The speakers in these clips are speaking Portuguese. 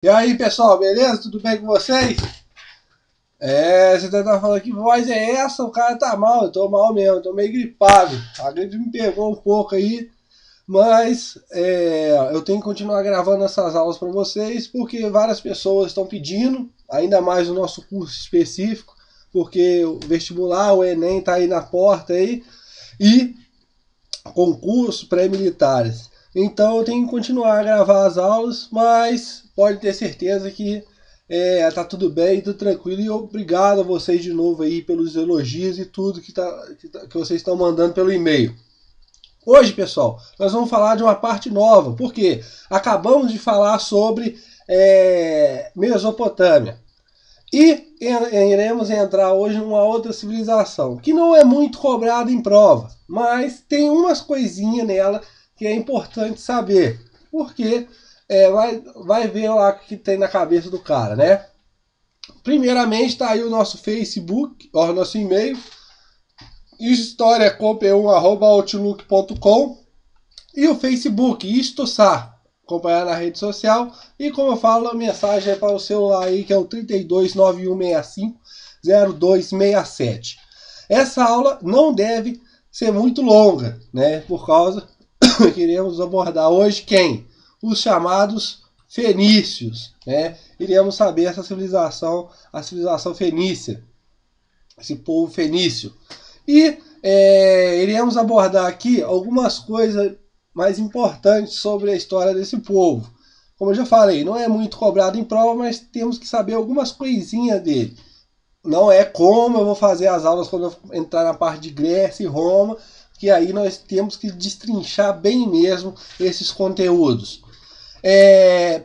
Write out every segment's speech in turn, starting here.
E aí, pessoal, beleza? Tudo bem com vocês? Você tá falando que voz é essa? O cara tá mal, eu tô mal mesmo, tô meio gripado. A gripe me pegou um pouco aí, mas eu tenho que continuar gravando essas aulas para vocês porque várias pessoas estão pedindo, ainda mais o nosso curso específico, porque o vestibular, o Enem tá aí na porta aí, e concurso pré-militares. Então eu tenho que continuar a gravar as aulas, mas pode ter certeza que tá tudo bem, tudo tranquilo. E obrigado a vocês de novo aí pelos elogios e tudo que vocês estão mandando pelo e-mail. Hoje, pessoal, nós vamos falar de uma parte nova, porque acabamos de falar sobre Mesopotâmia. E iremos entrar hoje numa outra civilização, que não é muito cobrada em prova, mas tem umas coisinhas nela que é importante saber, porque vai ver lá o que tem na cabeça do cara, né? Primeiramente está aí o nosso Facebook, o nosso e-mail, historiacom1@outlook.com, e o Facebook, Istossar, acompanhar na rede social. E como eu falo, a mensagem é para o celular aí, que é o 3291650267. Essa aula não deve ser muito longa, né? Por causa que iremos abordar hoje quem? Os chamados fenícios, né? Iremos saber essa civilização, a civilização fenícia, esse povo fenício. E iremos abordar aqui algumas coisas mais importantes sobre a história desse povo. Como eu já falei, não é muito cobrado em prova, mas temos que saber algumas coisinhas dele. Não é como eu vou fazer as aulas quando eu entrar na parte de Grécia e Roma, que aí nós temos que destrinchar bem mesmo esses conteúdos.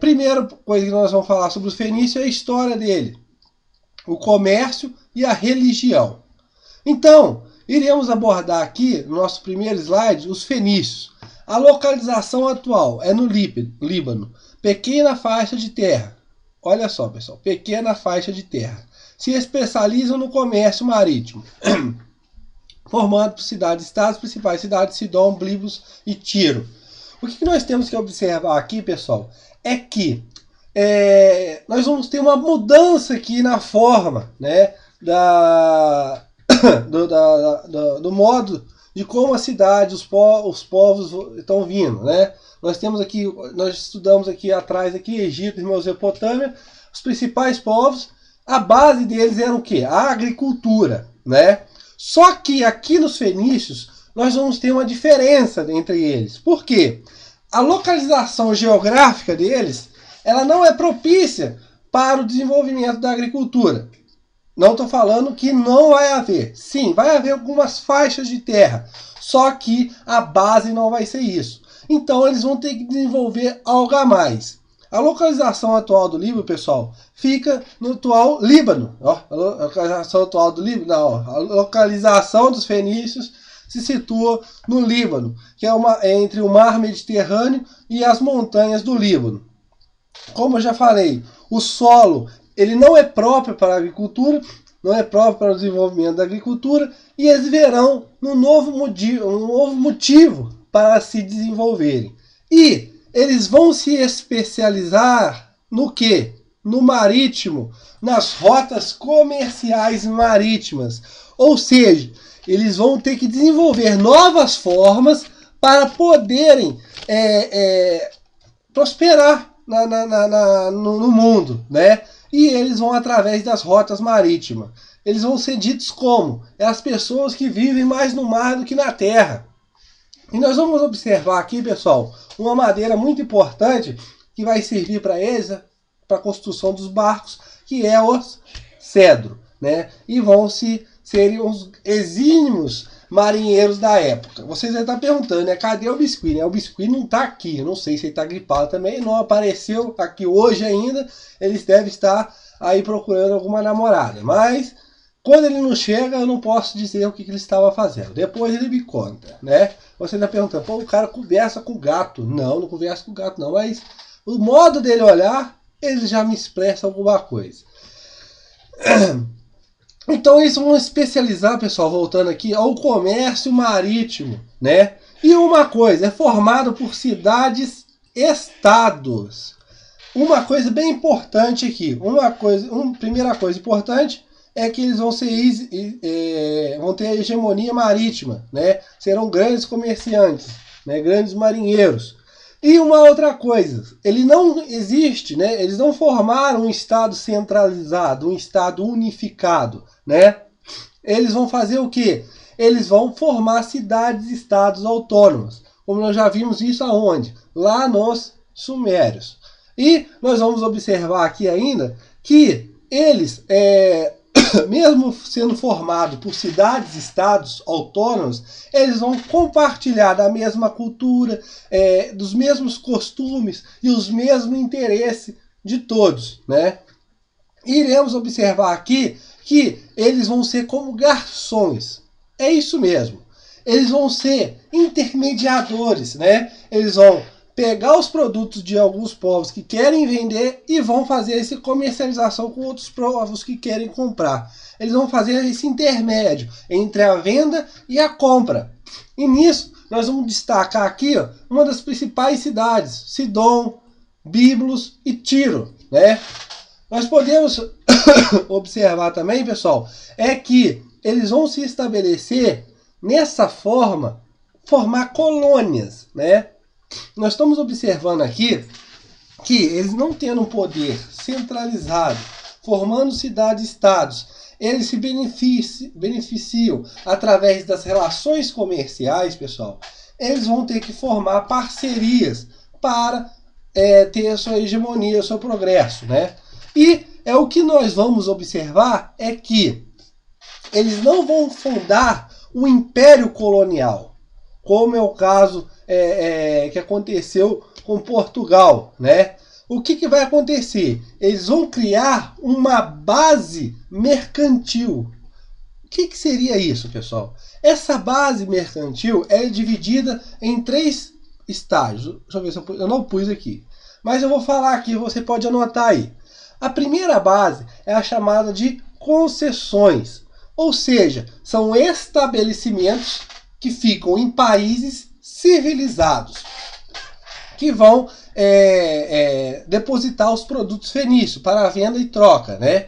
Primeira coisa que nós vamos falar sobre os fenícios é a história dele, o comércio e a religião. Então, iremos abordar aqui, no nosso primeiro slide, os fenícios. A localização atual é no Líbano, pequena faixa de terra. Olha só, pessoal, pequena faixa de terra. Se especializam no comércio marítimo, formando cidades-estados, principais cidades, Sidom, Blibos e Tiro. O que nós temos que observar aqui, pessoal, é que nós vamos ter uma mudança aqui na forma, né, do modo de como a cidade, os povos estão vindo, né? Nós estudamos aqui atrás, Egito e Mesopotâmia, os principais povos, a base deles era o quê? A agricultura, né? Só que aqui nos fenícios, nós vamos ter uma diferença entre eles. Por quê? A localização geográfica deles, ela não é propícia para o desenvolvimento da agricultura. Não estou falando que não vai haver. Sim, vai haver algumas faixas de terra. Só que a base não vai ser isso. Então eles vão ter que desenvolver algo a mais. A localização atual do Líbano, pessoal, fica no atual Líbano. Ó, a localização atual do Líbano, não, a localização dos fenícios se situa no Líbano, que é entre o mar Mediterrâneo e as montanhas do Líbano. Como eu já falei, o solo ele não é próprio para a agricultura, não é próprio para o desenvolvimento da agricultura, e eles verão um novo motivo para se desenvolverem. E eles vão se especializar no quê? No marítimo, nas rotas comerciais marítimas. Ou seja, eles vão ter que desenvolver novas formas para poderem prosperar no mundo, né? E eles vão através das rotas marítimas. Eles vão ser ditos como as pessoas que vivem mais no mar do que na terra. E nós vamos observar aqui, pessoal, uma madeira muito importante que vai servir para eles, para a construção dos barcos, que é o cedro, né? E vão serem os exímios marinheiros da época. Vocês devem estar perguntando, né? Cadê o Biscuit? Né? O Biscuit não está aqui. Eu não sei se ele está gripado também. Não apareceu aqui hoje ainda. Eles devem estar aí procurando alguma namorada. Mas quando ele não chega, eu não posso dizer o que ele estava fazendo. Depois ele me conta, né? Você está perguntando, pô, o cara conversa com o gato. Não, não conversa com o gato não. Mas o modo dele olhar, ele já me expressa alguma coisa. Então eles vão especializar, pessoal, voltando aqui, ao comércio marítimo, né? E uma coisa, é formado por cidades-estados. uma coisa bem importante aqui, primeira coisa importante é que eles vão ter a hegemonia marítima, né? Serão grandes comerciantes, né? Grandes marinheiros. E uma outra coisa, ele não existe, né? Eles não formaram um Estado centralizado, um Estado unificado, né? Eles vão fazer o quê? Eles vão formar cidades e estados autônomos. Como nós já vimos isso aonde? Lá nos Sumérios. E nós vamos observar aqui ainda que eles, mesmo sendo formados por cidades e estados autônomos, eles vão compartilhar da mesma cultura, dos mesmos costumes e os mesmos interesses de todos, né? Iremos observar aqui que eles vão ser como garçons. É isso mesmo. Eles vão ser intermediadores, né? Eles vão pegar os produtos de alguns povos que querem vender e vão fazer essa comercialização com outros povos que querem comprar. Eles vão fazer esse intermédio entre a venda e a compra. E nisso, nós vamos destacar aqui uma das principais cidades, Sidom, Biblos e Tiro, né? Nós podemos observar também, pessoal, que eles vão se estabelecer nessa forma, formar colônias, né? Nós estamos observando aqui que eles não tendo um poder centralizado, formando cidades-estados, eles se beneficiam através das relações comerciais, pessoal. Eles vão ter que formar parcerias para ter a sua hegemonia, o seu progresso, né? E o que nós vamos observar é que eles não vão fundar um império colonial, como é o caso que aconteceu com Portugal, né? O que vai acontecer? Eles vão criar uma base mercantil. O que seria isso, pessoal? Essa base mercantil é dividida em 3 estágios. Deixa eu ver se eu não pus aqui. Mas eu vou falar aqui, você pode anotar aí. A primeira base é a chamada de concessões. Ou seja, são estabelecimentos que ficam em países civilizados, que vão depositar os produtos fenícios para venda e troca, né?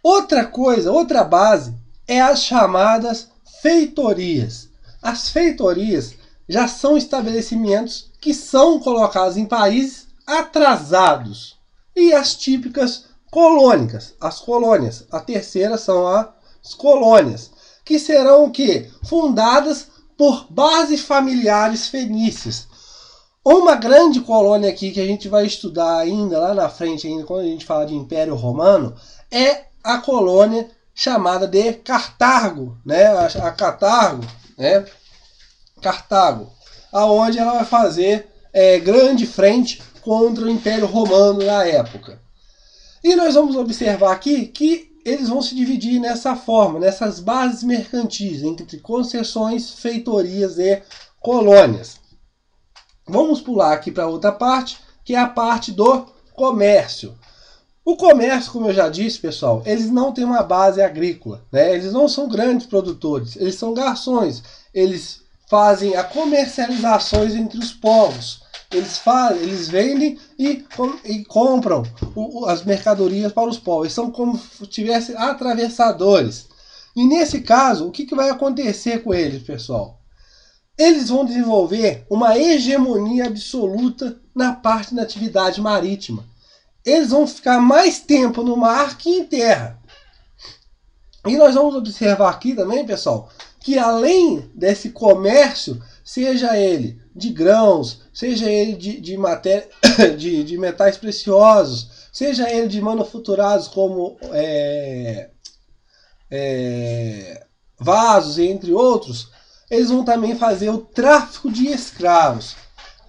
Outra base é as chamadas feitorias. As feitorias já são estabelecimentos que são colocados em países atrasados. E as típicas colônicas, as colônias. A terceira são as colônias, que serão o quê? Fundadas por bases familiares fenícias. Uma grande colônia aqui que a gente vai estudar ainda lá na frente, ainda quando a gente fala de Império Romano, é a colônia chamada de Cartago, né? A Cartago, né? Cartago, aonde ela vai fazer grande frente contra o Império Romano na época. E nós vamos observar aqui que eles vão se dividir nessa forma, nessas bases mercantis, entre concessões, feitorias e colônias. Vamos pular aqui para outra parte, que é a parte do comércio. O comércio, como eu já disse, pessoal, eles não têm uma base agrícola, né? Eles não são grandes produtores, eles são garçons. Eles fazem a comercializações entre os povos. Eles vendem e compram as mercadorias para os povos. Eles são como se tivessem atravessadores. E nesse caso, o que vai acontecer com eles, pessoal? Eles vão desenvolver uma hegemonia absoluta na parte da atividade marítima. Eles vão ficar mais tempo no mar que em terra. E nós vamos observar aqui também, pessoal, que além desse comércio, seja ele de grãos, seja ele de matéria, de metais preciosos, seja ele de manufaturados como vasos, entre outros, eles vão também fazer o tráfico de escravos.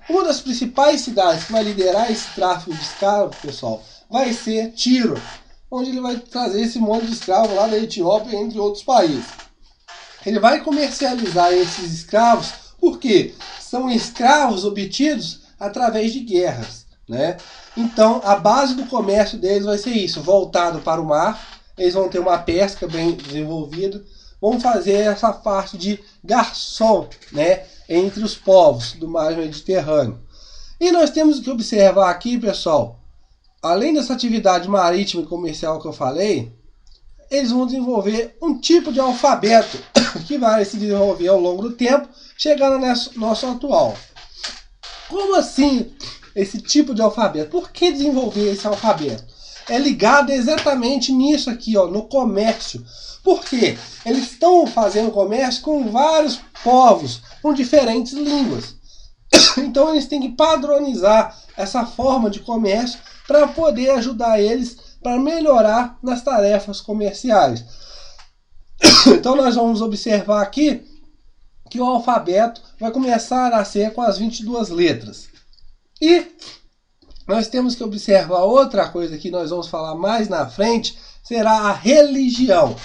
Uma das principais cidades que vai liderar esse tráfico de escravos, pessoal, vai ser Tiro, onde ele vai trazer esse monte de escravos lá da Etiópia, entre outros países. Ele vai comercializar esses escravos porque são escravos obtidos através de guerras, né? Então, a base do comércio deles vai ser isso, voltado para o mar. Eles vão ter uma pesca bem desenvolvida, vão fazer essa parte de garçom, né, entre os povos do mar Mediterrâneo. E nós temos que observar aqui, pessoal, além dessa atividade marítima e comercial que eu falei, eles vão desenvolver um tipo de alfabeto que vai se desenvolver ao longo do tempo, chegando no nosso atual. Como assim esse tipo de alfabeto? Por que desenvolver esse alfabeto? É ligado exatamente nisso aqui, ó, no comércio. Por quê? Eles estão fazendo comércio com vários povos, com diferentes línguas. Então eles têm que padronizar essa forma de comércio para poder ajudar eles para melhorar nas tarefas comerciais. Então nós vamos observar aqui que o alfabeto vai começar a ser com as 22 letras. E nós temos que observar outra coisa que nós vamos falar mais na frente, será a religião.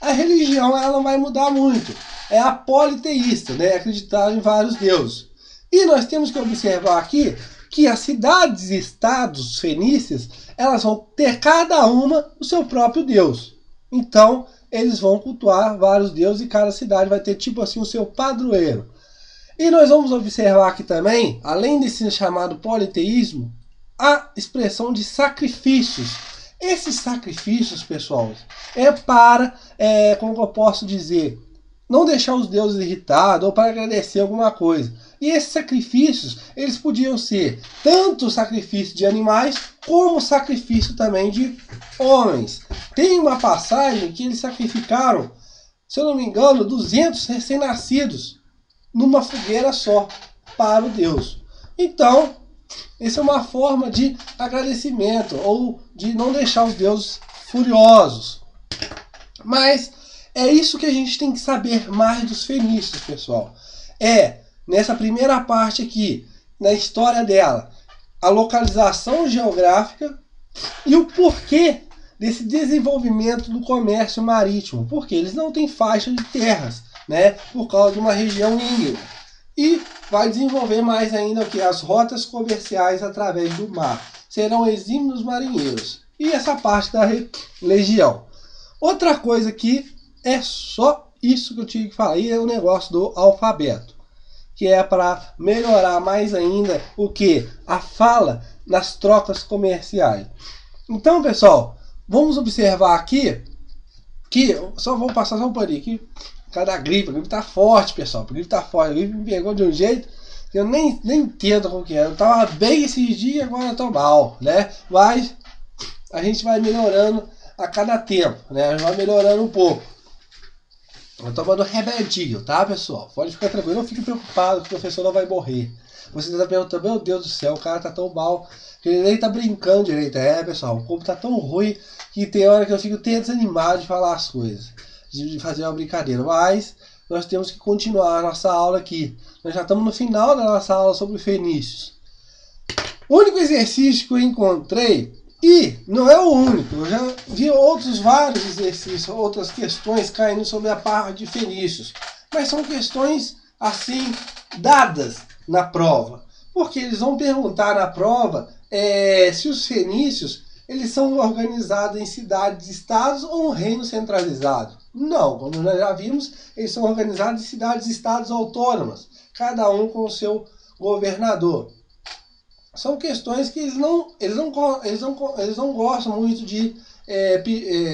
A religião ela não vai mudar muito, é a politeísta, né? Acreditar em vários deuses. E nós temos que observar aqui que as cidades e estados fenícios, elas vão ter cada uma o seu próprio deus. Então, eles vão cultuar vários deuses e cada cidade vai ter tipo assim o seu padroeiro. E nós vamos observar aqui também, além desse chamado politeísmo, a expressão de sacrifícios. Esses sacrifícios, pessoal, é para, como eu posso dizer, não deixar os deuses irritados ou para agradecer alguma coisa. E esses sacrifícios, eles podiam ser tanto sacrifício de animais, como sacrifício também de homens. Tem uma passagem que eles sacrificaram, se eu não me engano, 200 recém-nascidos numa fogueira só para o Deus. Então, essa é uma forma de agradecimento ou de não deixar os deuses furiosos. Mas é isso que a gente tem que saber mais dos fenícios, pessoal. Nessa primeira parte aqui, na história dela, a localização geográfica e o porquê desse desenvolvimento do comércio marítimo. Porque eles não têm faixa de terras, né? Por causa de uma região íngreme. E vai desenvolver mais ainda o que? As rotas comerciais através do mar. Serão exímios marinheiros. E essa parte da religião. Outra coisa que é só isso que eu tive que falar. E é o negócio do alfabeto. Que é para melhorar mais ainda o que? A fala nas trocas comerciais. Então, pessoal, vamos observar aqui que... Só vou passar só um paninho aqui. Cada gripe, a gripe tá forte, pessoal. A gripe tá forte. A gripe me pegou de um jeito que eu nem entendo como que é. Eu tava bem esses dias, agora eu tô mal, né? Mas a gente vai melhorando a cada tempo, né? Vai melhorando um pouco. Eu tô tomando remedinho, tá, pessoal? Pode ficar tranquilo. Não fique preocupado que o professor não vai morrer. Você tá perguntando, meu Deus do céu, o cara tá tão mal que ele nem tá brincando direito. Pessoal, o corpo tá tão ruim que tem hora que eu fico até desanimado de falar as coisas. De fazer uma brincadeira, mas nós temos que continuar a nossa aula aqui. Nós já estamos no final da nossa aula sobre fenícios. O único exercício que eu encontrei, e não é o único, eu já vi outros vários exercícios, outras questões caindo sobre a parte de fenícios, mas são questões assim, dadas na prova, porque eles vão perguntar na prova se os fenícios eles são organizados em cidades, estados ou um reino centralizado. Não, como nós já vimos, eles são organizados em cidades e estados autônomas, cada um com o seu governador. São questões que eles não gostam muito de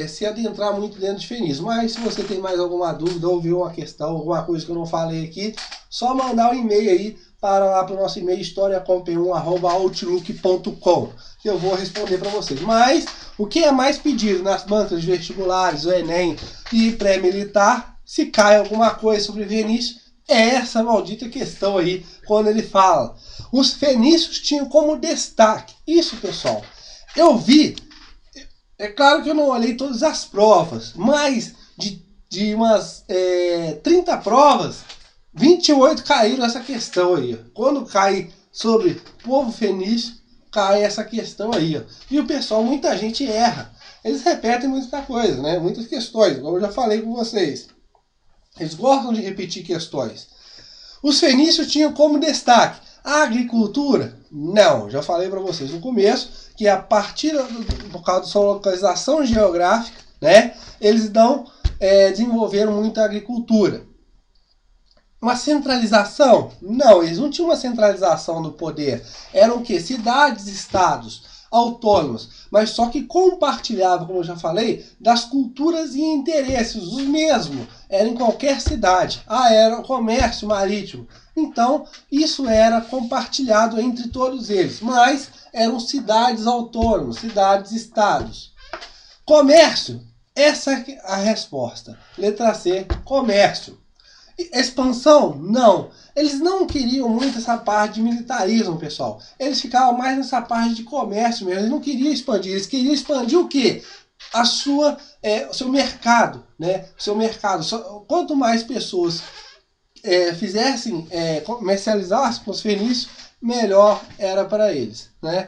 se adentrar muito dentro de fenício. Mas se você tem mais alguma dúvida ou viu uma questão, alguma coisa que eu não falei aqui, só mandar um e-mail aí para o nosso e-mail historiacom1@outlook.com que eu vou responder para vocês. Mas o que é mais pedido nas bancas de vestibulares, o Enem e pré-militar, se cai alguma coisa sobre fenício, é essa maldita questão aí, quando ele fala. Os fenícios tinham como destaque. Isso, pessoal, eu vi. É claro que eu não olhei todas as provas, mas de umas 30 provas, 28 caíram nessa questão aí. Quando cai sobre povo fenício, cai essa questão aí. E o pessoal, muita gente erra. Eles repetem muita coisa, né? Muitas questões, como eu já falei com vocês. Eles gostam de repetir questões. Os fenícios tinham como destaque a agricultura? Não, já falei para vocês no começo que a partir por causa da sua localização geográfica, né, eles não desenvolveram muita agricultura. Uma centralização? Não, eles não tinham uma centralização do poder. Eram o quê? Cidades, estados autônomas, mas só que compartilhavam, como eu já falei, das culturas e interesses, os mesmos, era em qualquer cidade. Era o comércio marítimo. Então, isso era compartilhado entre todos eles, mas eram cidades autônomas, cidades-estados. Comércio, essa é a resposta. Letra C, comércio. Expansão? Não. Eles não queriam muito essa parte de militarismo, pessoal. Eles ficavam mais nessa parte de comércio mesmo. Eles não queriam expandir. Eles queriam expandir o quê? O seu mercado, né? O seu mercado. Quanto mais pessoas comercializassem com os fenícios, melhor era para eles, né?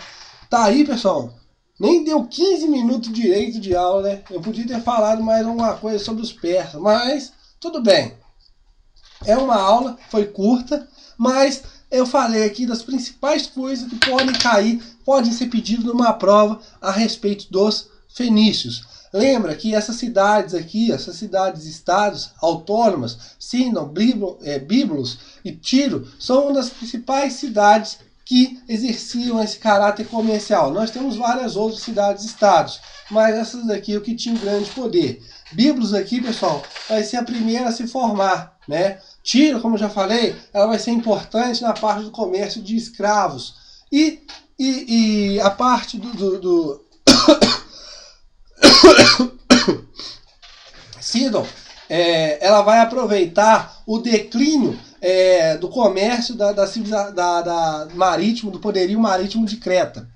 Tá aí, pessoal. Nem deu 15 minutos direito de aula, né? Eu podia ter falado mais alguma coisa sobre os persas, mas tudo bem. É uma aula, foi curta, mas eu falei aqui das principais coisas que podem cair, podem ser pedidas numa prova a respeito dos fenícios. Lembra que essas cidades aqui, essas cidades-estados autônomas, Sidon, Biblos e Tiro, são uma das principais cidades que exerciam esse caráter comercial. Nós temos várias outras cidades-estados, mas essas daqui é o que tinham grande poder. Biblos aqui, pessoal, vai ser a primeira a se formar, né? Tiro, como eu já falei, ela vai ser importante na parte do comércio de escravos. E a parte do Sidon, ela vai aproveitar o declínio do comércio da marítimo, do poderio marítimo de Creta.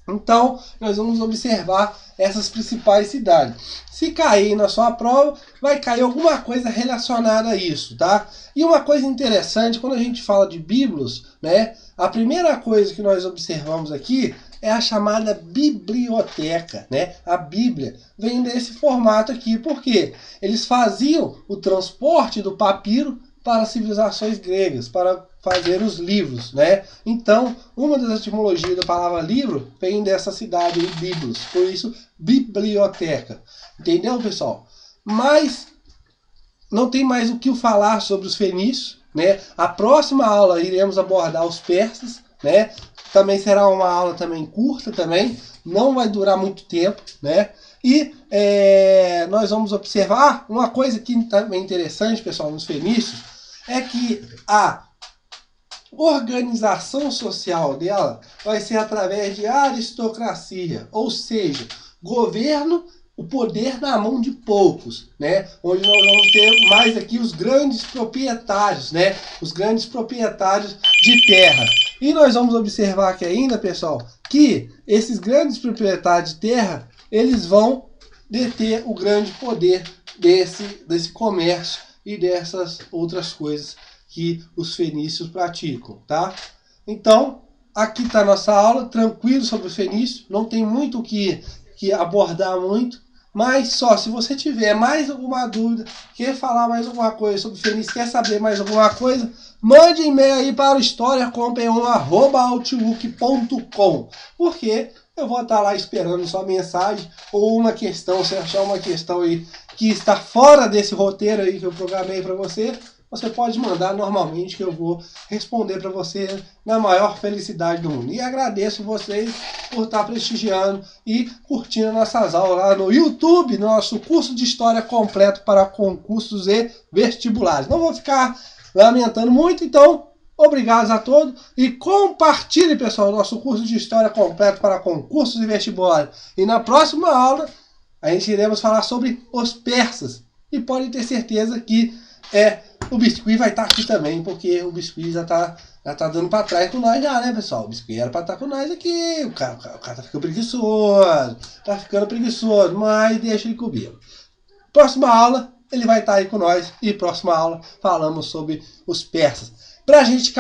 Então, nós vamos observar essas principais cidades. Se cair na sua prova, vai cair alguma coisa relacionada a isso, tá? E uma coisa interessante, quando a gente fala de Biblos, né? A primeira coisa que nós observamos aqui é a chamada biblioteca, né? A Bíblia vem desse formato aqui, porque eles faziam o transporte do papiro para as civilizações gregas, para fazer os livros, né? Então, uma das etimologias da palavra livro vem dessa cidade de Biblos, por isso, biblioteca. Entendeu, pessoal? Mas não tem mais o que falar sobre os fenícios, né? A próxima aula iremos abordar os persas, né? Também será uma aula também curta também, não vai durar muito tempo, né? E nós vamos observar uma coisa que também é interessante, pessoal, nos fenícios, é que a organização social dela vai ser através de aristocracia, ou seja, governo, o poder na mão de poucos, né? Onde nós vamos ter mais aqui os grandes proprietários, né? Os grandes proprietários de terra. E nós vamos observar aqui ainda, pessoal, que esses grandes proprietários de terra, eles vão deter o grande poder desse comércio e dessas outras coisas que os fenícios praticam, tá? Então, aqui está a nossa aula, tranquilo sobre os fenícios, não tem muito o que abordar muito, mas só se você tiver mais alguma dúvida, quer falar mais alguma coisa sobre fenícios, quer saber mais alguma coisa, mande e-mail aí para o historiacompanhon@outlook.com, porque eu vou estar lá esperando sua mensagem ou uma questão, se achar uma questão aí que está fora desse roteiro aí que eu programei para você, você pode mandar normalmente que eu vou responder para você na maior felicidade do mundo. E agradeço vocês por estar prestigiando e curtindo nossas aulas lá no YouTube, nosso curso de História completo para concursos e vestibulares. Não vou ficar lamentando muito, então obrigado a todos e compartilhe, pessoal, nosso curso de História completo para concursos e vestibulares. E na próxima aula a gente iremos falar sobre os persas. E pode ter certeza que o Biscuit vai estar aqui também, porque o Biscuit já tá dando pra trás com nós já, né, pessoal? O Biscuit era pra estar com nós aqui. O cara tá ficando preguiçoso, mas deixa ele comigo. Próxima aula, ele vai estar aí com nós. E próxima aula, falamos sobre os persas. Pra gente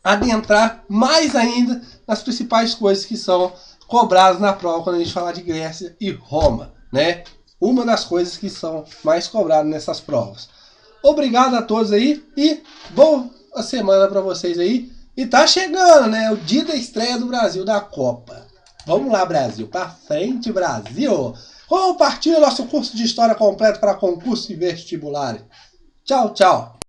adentrar mais ainda nas principais coisas que são cobradas na prova quando a gente falar de Grécia e Roma, né? Uma das coisas que são mais cobradas nessas provas. Obrigado a todos aí e boa semana para vocês aí. E tá chegando, né? O dia da estreia do Brasil da Copa. Vamos lá, Brasil. Pra frente, Brasil. Compartilha nosso curso de História completo para concurso e vestibulares. Tchau, tchau.